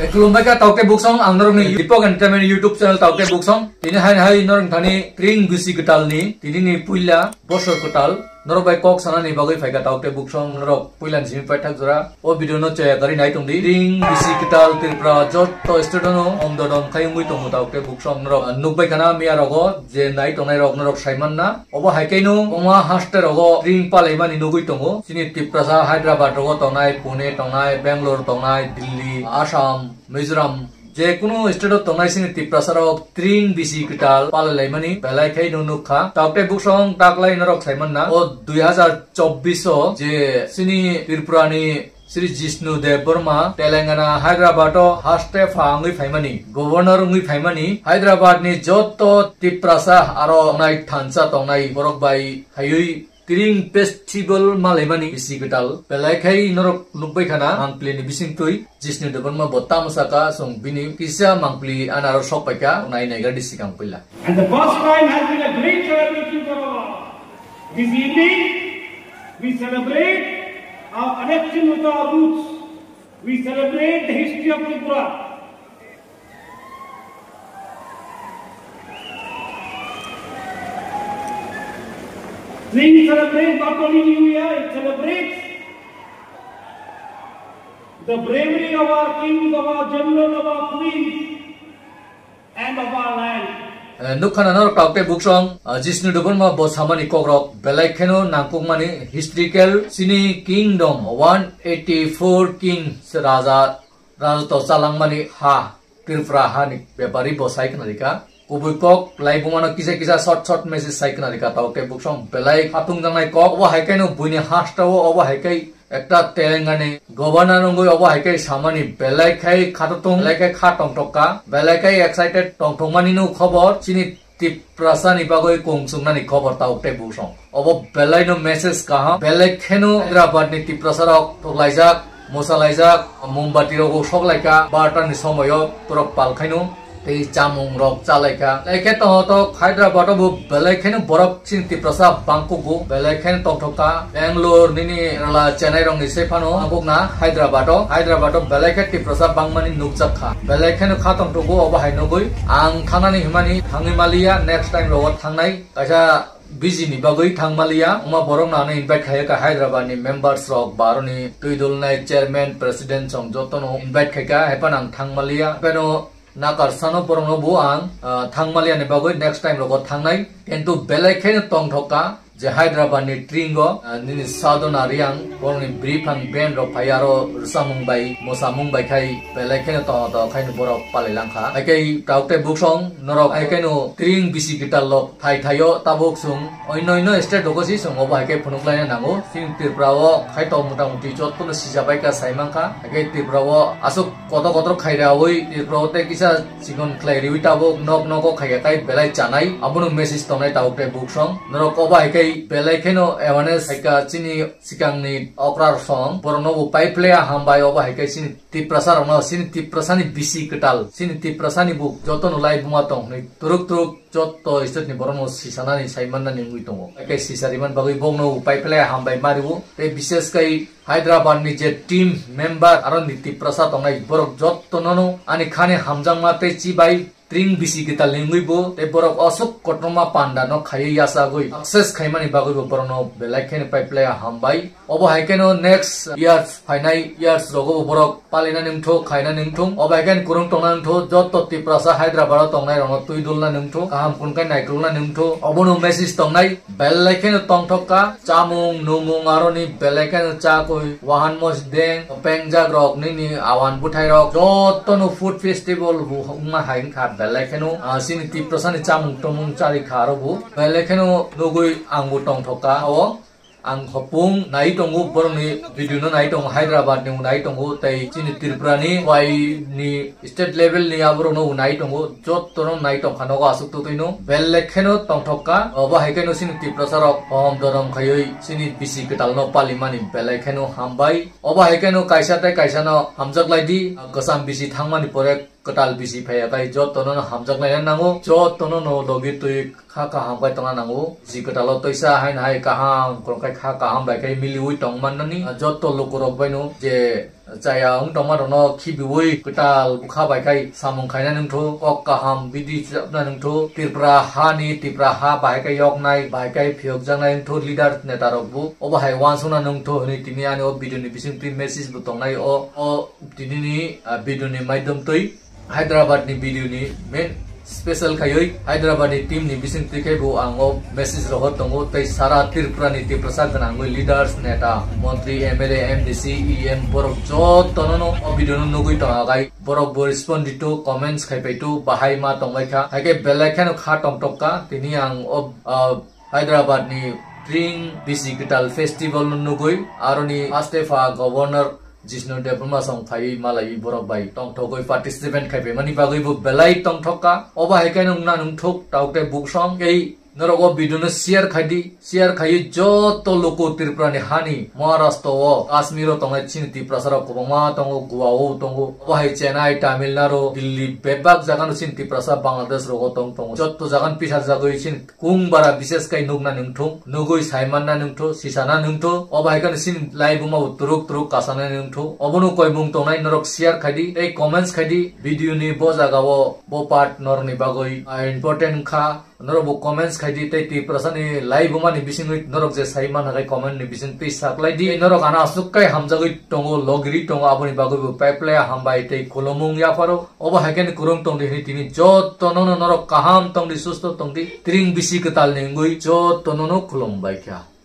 Kulumbai ka tauke buksong ang norong ni Dipok Entertainment YouTube channel tauke buksong tini hai norong thani tring bisi ketal ni tini ni puila bosor ketal norok bai kok sana ni bagoi phai ka tauke buksong norok puilan jimi pai thak jora o video no che gari nai tong di tring bisi ketal Tripura jot to student om dodom khayungui tong tauke buksong norok nukbai kana mia rogo je nai tong nai rok norok saiman na obo haikaino oma haster rogo tring palai mani nugui tongo sini Tripura Hyderabad rogo tongnai Pune tongnai Bangalore tongnai Delhi Assam Mizoram J Kuno state तंगनाय सिनि Tripura त्रिंग बिसि किटाल पालायलायमानि बेलायखाय नुनुखा तावटे बुक्सं ताकलाय नरक Simon ना ओ 2024 जे सिनि त्रिपुरानि श्री जिष्णु देव Verma Telangana Hyderabad हास्टे फांगै फाइमानि governor उंगै फाइमानि Hyderabad नि जतो Tripura आरो नाय थानसा तंगनाय बरक bye हायै Tring festival malemani bisi ketal belaikai norok nukbai khana mangpli ni bising tui Jishnu Dev Worma botam saka song bini kisa mangpli anaro sok paika nai nai ga disikang pila. And the first time has been a great celebration for all. This evening we celebrate our connection with our roots. We celebrate the history of Tripura. Tring celebrates not only New Year, it celebrates the bravery of our kings, of our generals, of our queens, and of our land. Nukhana norok taute buksong Jishnu Dev Worma bosamani kokrok belaikeno nangkukmani historical sini kingdom 184 kings raja to chalangmani ha Tripura ha ni bepari bosai kanarika Kubukok, Laibumano Kisa short message Saikanarika Tauke Buksong, Belai, Hatung Dangai Kok, over Haikano, Buni Hasta over Haikai, Ekta Telangane, Governor Nungu over Haikai Samani, Belaikai, Katatung, like a Katong Toka, Belaikai excited Tongtomaninu Kobor, Chini Tripura Nipagoi Kung Sumani Kobor Tauke Buksong. Over Belaino message Kaha, Belakeno, Hyderabad ni Tripura Tolaisak, Mosalaisak, Mumbatiro Shok like a Bartan Somoyo, Turok Palkaino. Tei chamung rok chalaika laike to Hyderabad bu belaikhenu borok sin Tripura Bangkok belaikhenu tongthoka Bangalore nini rala Chennai rong ni sefano agukna Hyderabad belaikhe Tripura bangmani nukjakha belaikhenu khatong togo oba hainogoi ang thanani himani thangimaliya next time rogot thangnai kaisa busy ni bagoi thangmalia uma borong na invite khayaka Hyderabad ni members rok baroni tuidul nai chairman president song jotono invite khayka hepanang thangmalia peno nakar sano porong buang thangmalia ni bagoi next time rogo thangnai kintu belaikhenu tongthoka je Hyderabad ni tringo nini sadona riang porong ni brief and band ro phayaro samung bai mosamung bai khai belaikhenu to khainu borok palilangkha aikai taukte buksong norok aikainu tring bisi gital lok thayo tabok sung oino state dogosi sung oba aikai phunuklaina nango sin Tripura o khaito motamuti jottono sijabai ka saimangkha aikai Tripura o asuk koto khaira oi Tripura te kisa sikon khlairi wi tabok nok khaya kai belai chanai abunu message tonai taukte buksong norok oba aikai belaikheno awareness haika chini sikangni okrar song borono upai playa hambai oba haika chini Tripura rongno sini Tripura ni bisi ketal sini Tripura ni bu joto nulai bunga tong ni turuk joto state ni borono sisana ni saimanna ni ngui tongo haika sisariman bagoi bongno upai playa hambai maribu te bises kai Hyderabad ni je team member aron ni Tripura tongai borok joto nono ani khane hamjangma te chibai Tring bisi kita lingui bo te borok asuk kotroma panda no khai yasa goi access khaimani bagoi bo borono belaikheni pipeline hambai obo haikeno next years finai years rogo borok palina nimtho khaina nimthum obo haiken kurung tongna nimtho jotto Tripura Hyderabad tongnai rono tuidulna nimtho kaham kunkai naikrulna nimtho obono message tongnai belaikheni tongthoka chamung numung aroni belaikheni cha koi wahan mos deng pengjak rok nini awan buthai rok jotto no food festival bu hungma hain kha belaikhenu sini Tripura ni chamung tomung chari kharobu belaikhenu nugui angbu tongthoka o ang hopung nai tongu boroni video no nai tong Hyderabad ni nai tongu tai sini Tripura ni wai ni state level ni abro no nai tongu jot tono nai tong khano asuk tu tuino belaikhenu tongthoka oba haikenu sini Tripura rok hom dorom khayoi sini bisi ketal no palimani belaikhenu hambai oba haikenu kaisa no hamjak laidi kasam bisi thangmani pore ketal bisi phaya kai jot tono hamjak lai nango jot tono no logi tui kha ham kai tonga nango ji ketalo toisa hai kaham krokai kha kaham bai kai miliui tong manani jot to lokorok baino je jaya tongma no khibui ketal bukha baikai samung khaina nungtho ok kaham bidi japna nungtho Tripura hani Tripura ha baikai yoknai baikai phiok jangnai nungtho leader neta rokbu oba hai wansuna nungtho ni tini ani o video ni bising pri message bu tongnai o tini ni video ni maidom toi Hyderabad ni video ni main special kayoi Hyderabad ni team ni bising tikai bu ango message rohot tongo tai sara Tripura ni Tripura ganangoi leaders neta montri MLA MDC EM borok jot tonono o video no nugui tongagai borok bo respond to comments khaipaitu bahai ma tongai kha haike belaikhano kha tongtokka tini ang Hyderabad ni Spring Physical Festival nugui aroni Astefa governor Jishnu Debruma song phai malai borok bai tongthogoi participant khaipe mani bagoi bu belai tongthoka oba haikai nung na nung thok taute book song ei norogo video no share khai joto loko Tripura ni hani Maharashtra o Kashmir tongai chin Tripura sara kobama tongo Goa o tongo oba hai Chennai Tamil Nadu Delhi bebak jagan chin Tripura sa Bangladesh rogo tong jotto jagan pisar jagoi chin kungbara bishesh kai nugna nungthong nugoi saiman na nungtho sisana nungtho oba haikan chin live ma turuk kasana nungtho obono koibung tongnai norok share khadi ei comments khadi video ni bo jaga bo part nor ni bagoi important kha norobo comments khaidi tai Tripura ni live ma ni bising norok je saiman hagai comment ni bising ti saklai di norok ana sukai hamjagoi tongo logiri tongo aboni bagoi pipeline hambai tai kolomung ya paro oba hagen kurung tong de tini jot tonono norok kaham tong di susto tong di tring bisi ketal nengoi jot tonono khulom bai kya